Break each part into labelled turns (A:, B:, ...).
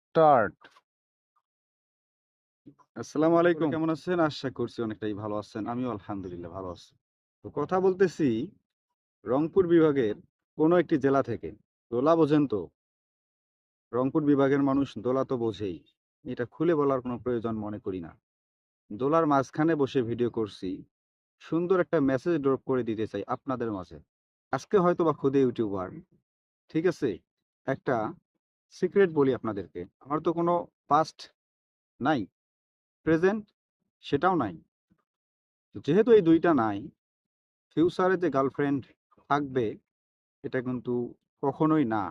A: Start.
B: আসসালামু আলাইকুম। কেমন আছেন? আশা করছি অনেকটাই ভালো আছেন। আমিও আলহামদুলিল্লাহ ভালো আছি। তো কথা বলতেছি রংপুর বিভাগের কোন একটি জেলা থেকে। দোলা বোঝেন তো? রংপুর বিভাগের মানুষ দোলা তো বোঝেই। এটা খুলে বলার কোনো প্রয়োজন মনে করি না। দোলার মাঝখানে বসে ভিডিও করছি। সুন্দর একটা মেসেজ ড্রপ করে দিতে চাই আপনাদের মাঝে। আজকে হয়তোবা খুদে ইউটিউবার, ঠিক আছে? একটা সিক্রেট বলি আপনাদেরকে। আমার তো কোনো পাস্ট নাই, প্রেজেন্ট সেটাও নাই। তো যেহেতু এই ২ টা নাই, ফিউচারে যে গার্লফ্রেন্ড থাকবে এটা কিন্তু কখনোই না।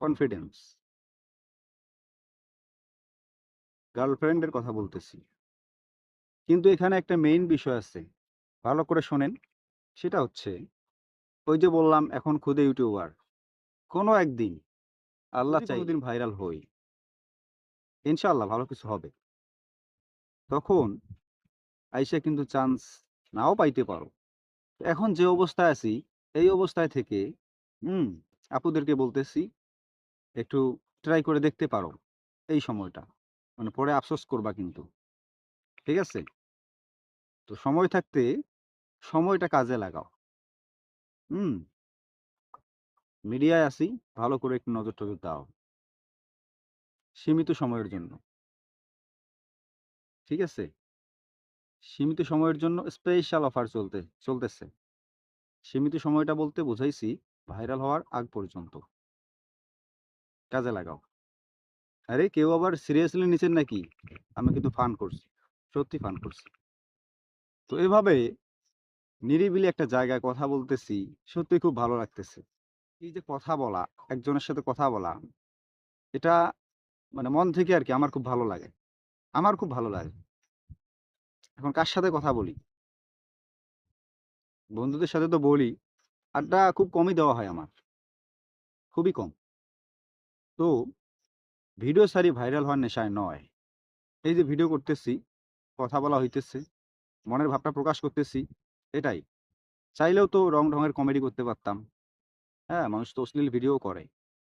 B: কনফিডেন্স। গার্লফ্রেন্ডের কথা বলতেছি। কিন্তু এখানে একটা মেইন বিষয় আছে। ভালো করে শোনেন। সেটা হচ্ছে ওই যে বললাম এখন খুদে ইউটিউবার। কোনো একদিন আল্লাহ যদি
A: চাইলে
B: কোনোদিন ভাইরাল হই, ইনশাআল্লাহ ভালো কিছু হবে। তখন আইসা কিন্তু চান্স নাও পাইতে পারো। এখন যে অবস্থায় আছি, এই অবস্থায় থেকে হুম, আপুদেরকে বলতেছি একটু ট্রাই করে দেখতে পারো এই সময়টা। মানে পরে আফসোস করবা কিন্তু। ঠিক আছে? তো সময় থাকতে সময়টা কাজে লাগাও। হুম? মিডিয়ায় আছি, ভালো করে একটু নজর-টজর দাও। সীমিত সময়ের জন্য। ঠিক আছে? সীমিত সময়ের জন্য স্পেশাল অফার চলতেছে। সীমিত সময়টা বলতে বুঝাইছি ভাইরাল হওয়ার আগ পর্যন্ত। কাজে লাগাও। আরে কেউ আবার সিরিয়াসলি নিছেন নাকি? আমি কিন্তু ফান করছি। সত্যি ফান করছি। তো এভাবে নিরিবিলি একটা জায়গায় কথা বলতেছি, সত্যিই খুব ভালো লাগতেছে। এই যে কথা বলা, একজনের সাথে কথা বলা, এটা মানে মন থেকে আরকি আমার খুব ভালো লাগে। আমার খুব ভালো লাগে। এখন কার সাথে কথা বলি? বন্ধুদের সাথে তো বলি। আড্ডা খুব কমই দেওয়া হয় আমার। খুবই কম। তো ভিডিও সারি ভাইরাল হওয়ার নেশায় নয়। এই যে ভিডিও করতেছি, কথা বলা হইতেছে, মনের ভাবটা প্রকাশ করতেছি, এটাই। চাইলেও তো রং-ঢঙের কমেডি করতে পারতাম। হ্যাঁ? মানুষ তো অশ্লীল ভিডিও করে।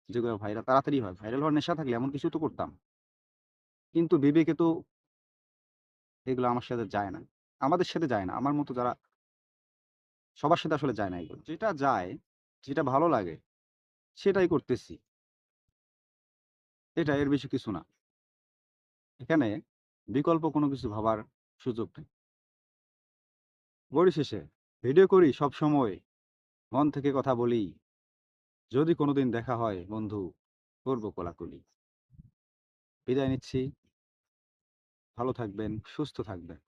B: যেগুলো ভাইরাল তাড়াতাড়ি হয়। ভাইরাল হওয়ার নেশা থাকলে এমন কিছু তো করতাম। কিন্তু বিবেকে তো এগুলো আমার সাথে যায় না। আমাদের সাথে যায় না। আমার মতো যারা সবার সাথে আসলে যায় না এগুলো। যেটা যায়, যেটা ভালো লাগে সেটাই করতেছি। এটা এর বেশি কিছু না। এখানে বিকল্প কোনো কিছু ভাবার সুযোগ নেই। পরিশেষে ভিডিও করি সবসময়, মন থেকে কথা বলি। যদি কোনোদিন দেখা হয় বন্ধু, করব কোলাকুলি। বিদায় নিচ্ছি। ভালো থাকবেন, সুস্থ থাকবেন।